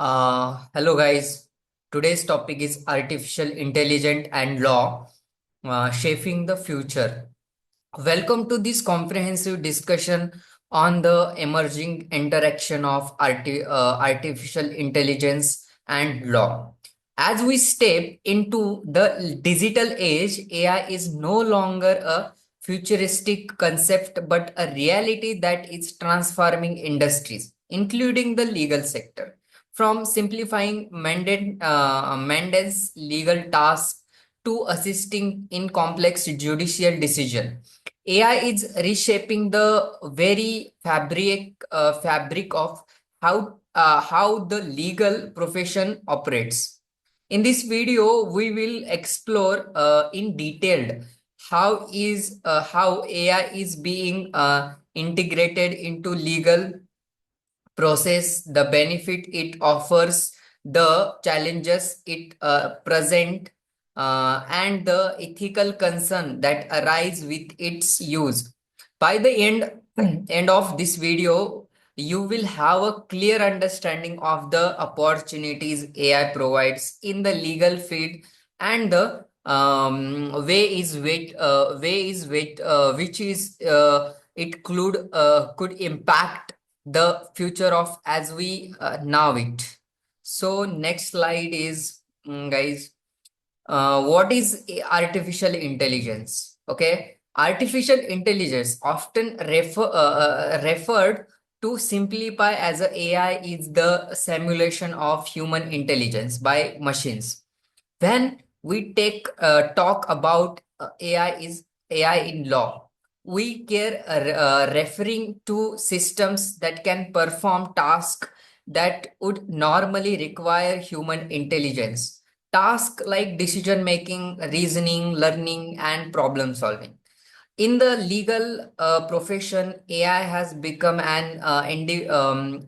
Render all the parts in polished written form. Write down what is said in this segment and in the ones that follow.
Hello guys. Today's topic is artificial intelligence and law, shaping the future. Welcome to this comprehensive discussion on the emerging interaction of artificial intelligence and law. As we step into the digital age, AI is no longer a futuristic concept but a reality that is transforming industries, including the legal sector. From simplifying mundane legal tasks to assisting in complex judicial decisions, AI is reshaping the very fabric of how the legal profession operates. In this video, we will explore in detail how AI is being integrated into legal process, the benefit it offers, the challenges it present, and the ethical concern that arise with its use. By the end of this video, you will have a clear understanding of the opportunities AI provides in the legal field and the which is it could impact the future of as we know it. So next slide is, guys, what is artificial intelligence? Okay, artificial intelligence often referred to simplify as a AI is the simulation of human intelligence by machines. When we take talk about AI in law, we care referring to systems that can perform tasks that would normally require human intelligence. Tasks like decision making, reasoning, learning, and problem solving. In the legal profession, AI has become an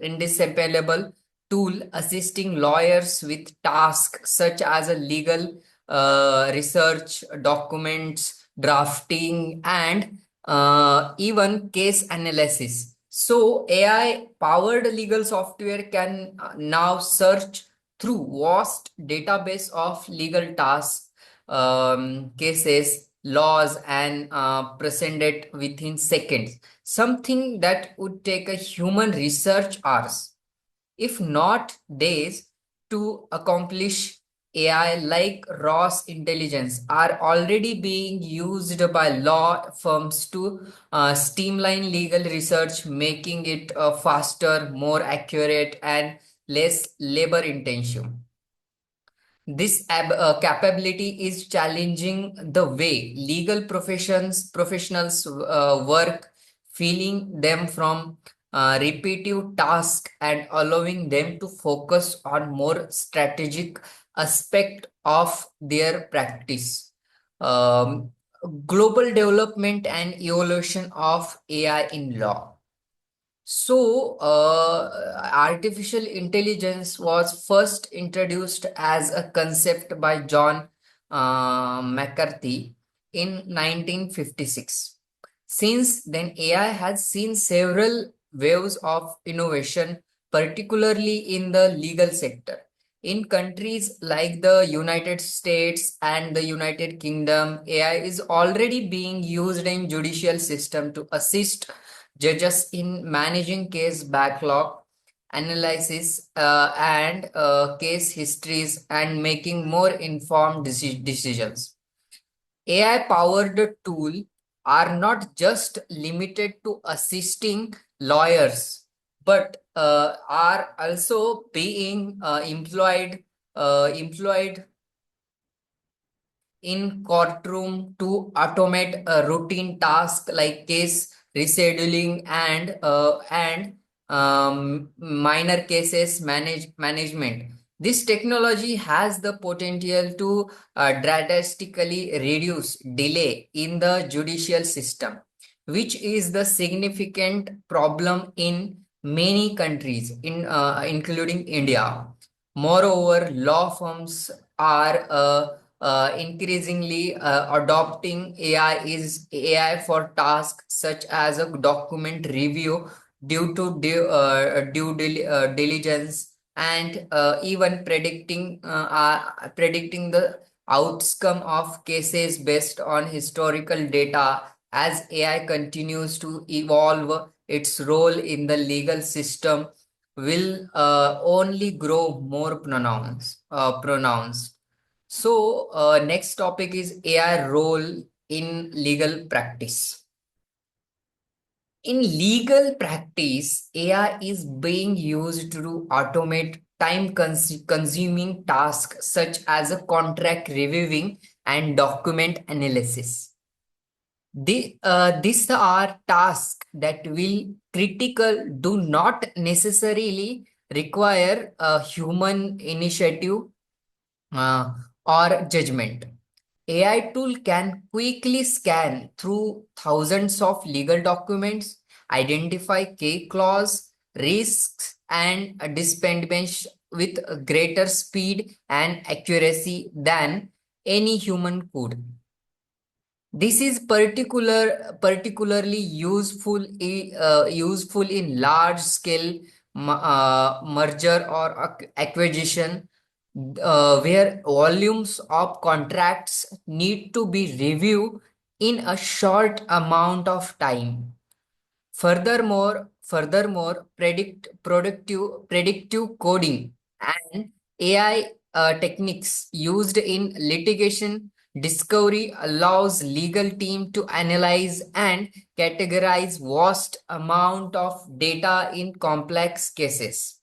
indispensable tool assisting lawyers with tasks such as a legal research, documents, drafting, and even case analysis. So, AI powered legal software can now search through vast database of legal tasks, cases, laws, and present it within seconds. Something that would take a human research hours, if not days, to accomplish. AI like Ross intelligence are already being used by law firms to streamline legal research, making it faster, more accurate, and less labor intensive. This capability is challenging the way legal professionals work, feeling them from repetitive tasks and allowing them to focus on more strategic aspect of their practice. Um, Global development and evolution of AI in law. So, artificial intelligence was first introduced as a concept by John McCarthy in 1956. Since then, AI has seen several waves of innovation, particularly in the legal sector. In countries like the United States and the United Kingdom, AI is already being used in judicial system to assist judges in managing case backlog, analysis, and case histories, and making more informed decisions. AI powered tools are not just limited to assisting lawyers, but are also being employed in courtroom to automate a routine task like case rescheduling and minor cases management. This technology has the potential to drastically reduce delay in the judicial system, which is the significant problem in many countries, including India. Moreover, law firms are increasingly adopting AI for tasks such as a document review due to diligence, and even predicting the outcome of cases based on historical data. As AI continues to evolve, its role in the legal system will only grow more pronounced. So, next topic is AI role in legal practice. In legal practice, AI is being used to automate time consuming tasks such as a contract reviewing and document analysis. These are tasks that will critical do not necessarily require a human initiative uh, or judgment. AI tool can quickly scan through thousands of legal documents, identify key clause, risks, and dispensation with greater speed and accuracy than any human could. This is particularly useful in large scale merger or acquisition, where volumes of contracts need to be reviewed in a short amount of time. Furthermore, predictive coding and AI techniques used in litigation discovery allows legal team to analyze and categorize vast amount of data in complex cases.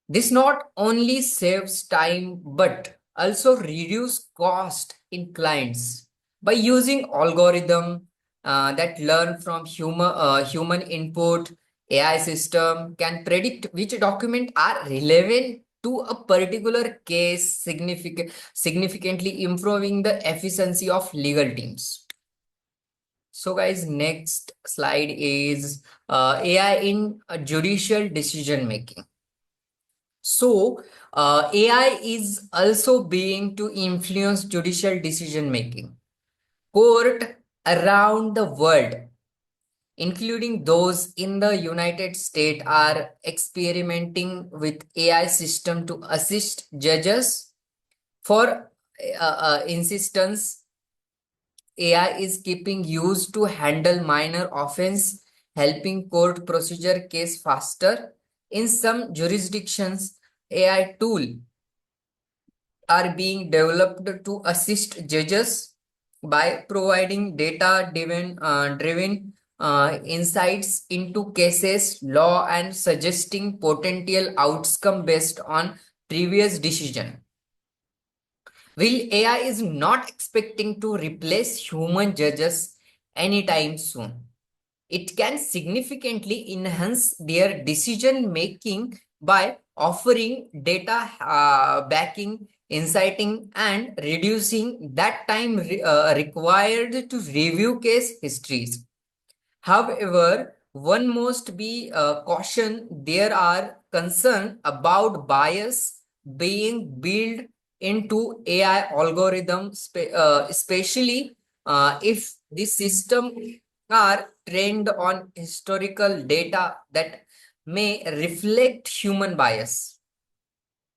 This not only saves time but also reduce cost in clients by using algorithm that learn from human input. AI system can predict which document are relevant to a particular case, significantly improving the efficiency of legal teams. So, guys, next slide is AI in judicial decision making. So, AI is also being to influence judicial decision making. Court around the world, including those in the United States, are experimenting with AI system to assist judges. For instance, AI is keeping used to handle minor offense, helping court procedure case faster. In some jurisdictions, AI tool are being developed to assist judges by providing data driven insights into cases law and suggesting potential outcome based on previous decision. Will AI is not expecting to replace human judges anytime soon. It can significantly enhance their decision making by offering data backing, inciting, and reducing that time required to review case histories. However, one must be cautioned. There are concerns about bias being built into AI algorithms, especially if the system are trained on historical data that may reflect human bias.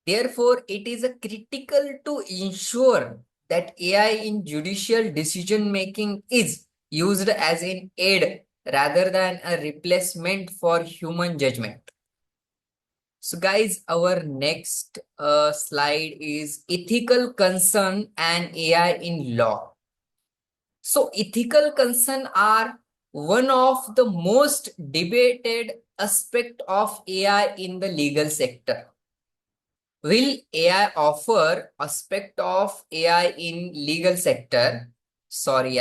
Therefore, it is a critical to ensure that AI in judicial decision making is used as an aid rather than a replacement for human judgment. So, guys, our next slide is ethical concern and AI in law. So, ethical concern are one of the most debated aspect of AI in the legal sector. Will AI offer aspect of AI in legal sector? Sorry,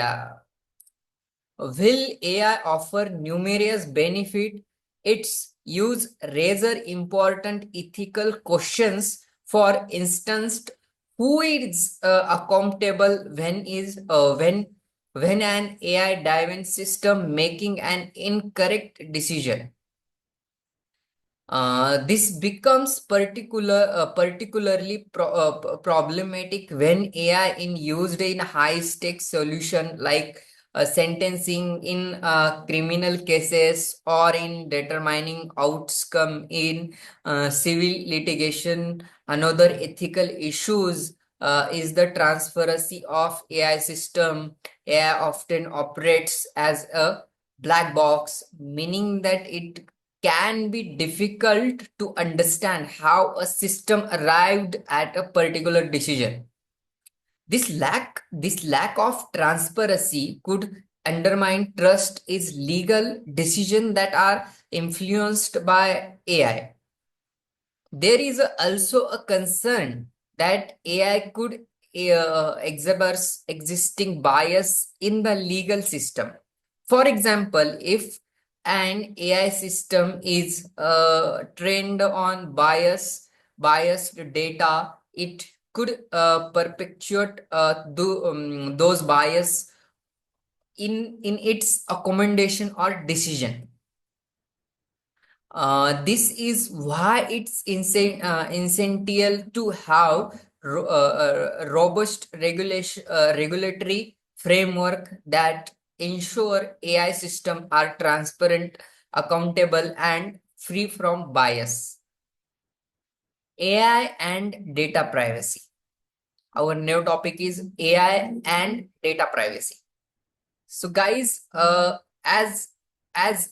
will AI offer numerous benefit? Its use rather important ethical questions. For instance, who is accountable when an AI driven system making an incorrect decision? This becomes particularly problematic when AI in used in high stakes solution like sentencing in criminal cases or in determining outcome in civil litigation. Another ethical issues is the transparency of AI system. AI often operates as a black box, meaning that it can be difficult to understand how a system arrived at a particular decision. This lack of transparency could undermine trust is legal decisions that are influenced by AI. There is also a concern that AI could exacerbate existing bias in the legal system. For example, if an AI system is trained on biased data, it could perpetuate those bias in its accommodation or decision. This is why it's essential to have robust regulatory framework that ensure AI systems are transparent, accountable, and free from bias. AI and data privacy. Our new topic is AI and data privacy. So, guys, as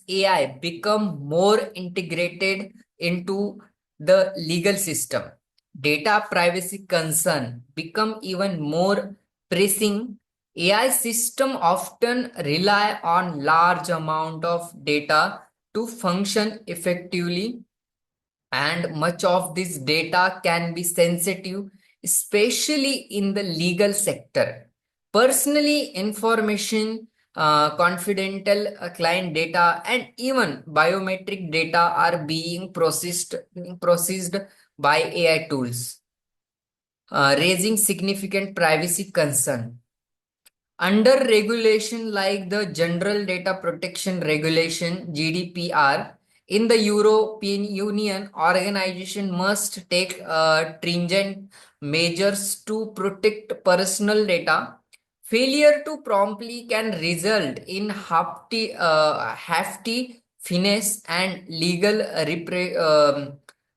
AI become more integrated into the legal system, data privacy concern become even more pressing. AI system often rely on large amount of data to function effectively, and much of this data can be sensitive, especially in the legal sector. Personally, information, confidential client data, and even biometric data are being processed by AI tools, raising significant privacy concern. Under regulation like the General Data Protection Regulation (GDPR) in the European Union, organization must take stringent measures to protect personal data. Failure to promptly can result in hefty fines and legal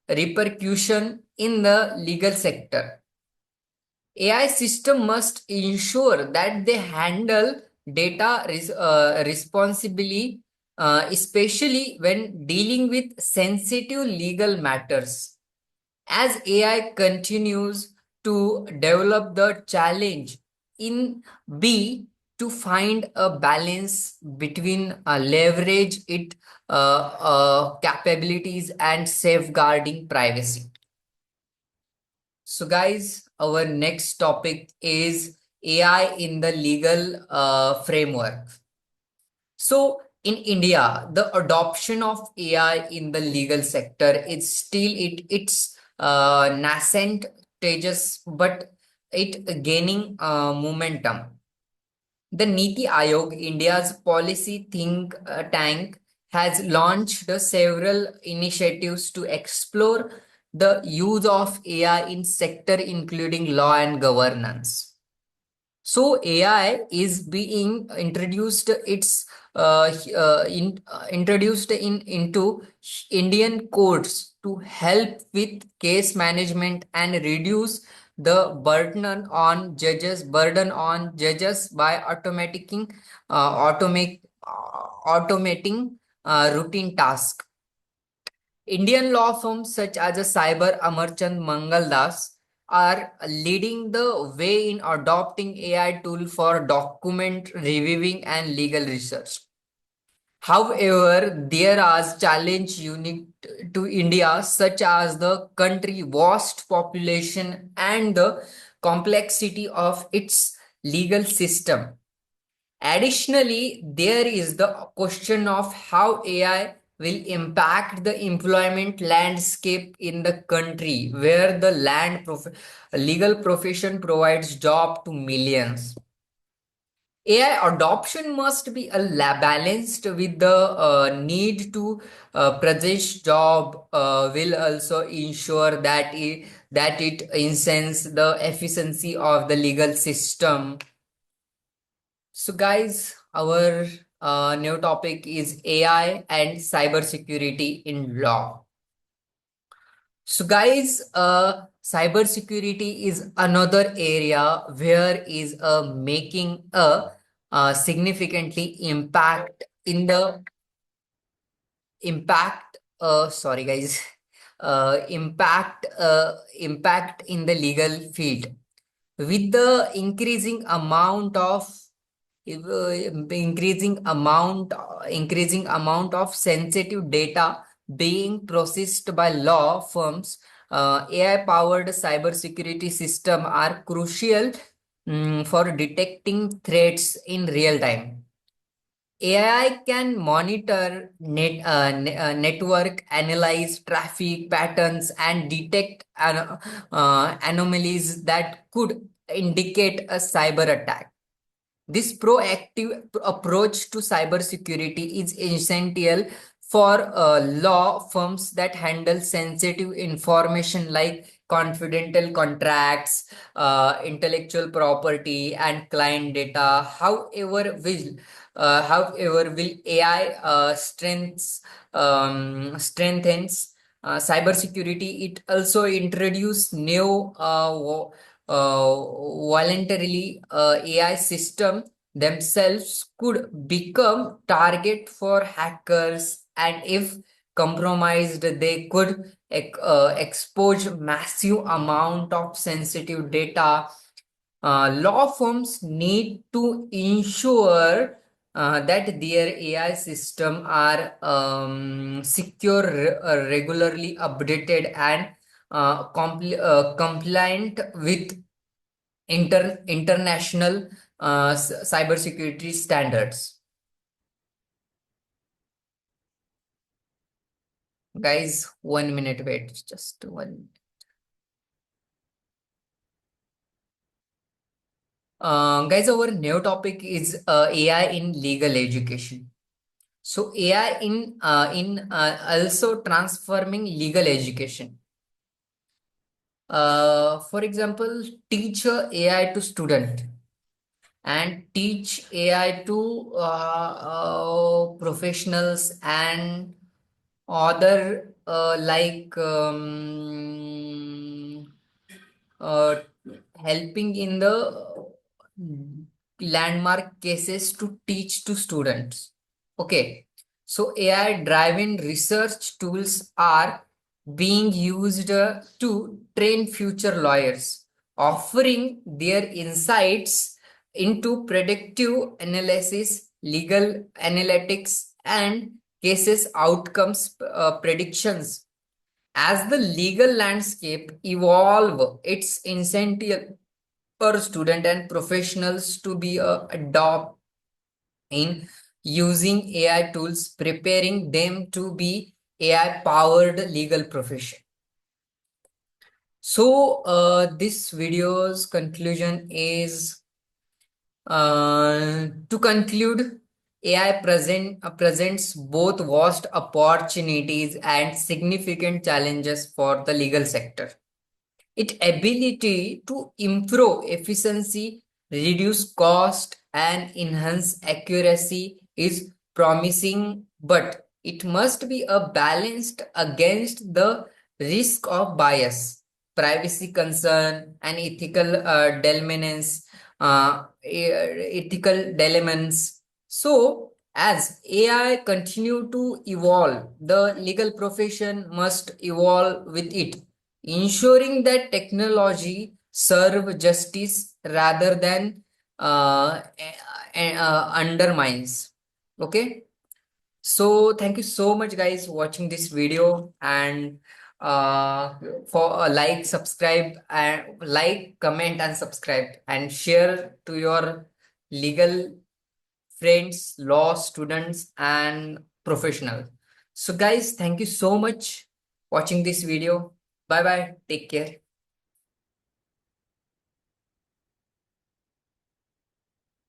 repercussion in the legal sector. AI system must ensure that they handle data responsibly, especially when dealing with sensitive legal matters. As AI continues to develop, the challenge in B to find a balance between leverage it capabilities and safeguarding privacy. So, guys, our next topic is AI in the legal framework. So, in India, the adoption of AI in the legal sector is still its nascent stages, but it gaining momentum. The Niti Aayog, India's policy think tank, has launched several initiatives to explore the use of AI in sector including law and governance. So AI is being introduced. Introduced into Indian courts to help with case management and reduce the burden on judges by automating routine tasks. Indian law firms such as Cyber Amarchand Mangaldas are leading the way in adopting AI tool for document reviewing and legal research. However, there are challenges unique to India, such as the country vast population and the complexity of its legal system. Additionally, there is the question of how AI will impact the employment landscape in the country where the legal profession provides job to millions. AI adoption must be balanced with the need to present job will also ensure that it enhances the efficiency of the legal system. So, guys, our new topic is AI and cybersecurity in law. So, guys, cybersecurity is another area where is making a significantly impact. Sorry, guys, impact in the legal field with the increasing amount of sensitive data being processed by law firms. AI powered cybersecurity system are crucial for detecting threats in real time. AI can monitor network, analyze traffic patterns, and detect anomalies that could indicate a cyber attack. This proactive approach to cybersecurity is essential for law firms that handle sensitive information like confidential contracts, intellectual property, and client data. However, will AI strengthens cybersecurity? It also introduce new voluntarily AI system themselves could become target for hackers, and if compromised, they could expose massive amount of sensitive data. Law firms need to ensure that their AI system are secure, regularly updated, and compliant with international cybersecurity standards. Guys, 1 minute wait, just one. Guys, our new topic is AI in legal education. So AI in also transforming legal education. For example, teach AI to student and teach AI to professionals and other uh, helping in the landmark cases to teach to students. Okay, so AI driven research tools are being used to train future lawyers, offering their insights into predictive analysis, legal analytics, and cases outcomes predictions. As the legal landscape evolve, it's essential for student and professionals to be adopt in using AI tools, preparing them to be AI powered legal profession. So this video's conclusion is to conclude, AI presents both vast opportunities and significant challenges for the legal sector. Its ability to improve efficiency, reduce cost, and enhance accuracy is promising, but it must be balanced against the risk of bias, privacy concern, and ethical dilemmas. So, as AI continue to evolve, the legal profession must evolve with it, ensuring that technology serve justice rather than undermines. Okay, so thank you so much, guys, watching this video, and uh, for like, comment, and subscribe, and share to your legal friends, law students, and professional. So, guys, thank you so much watching this video. Bye bye. Take care.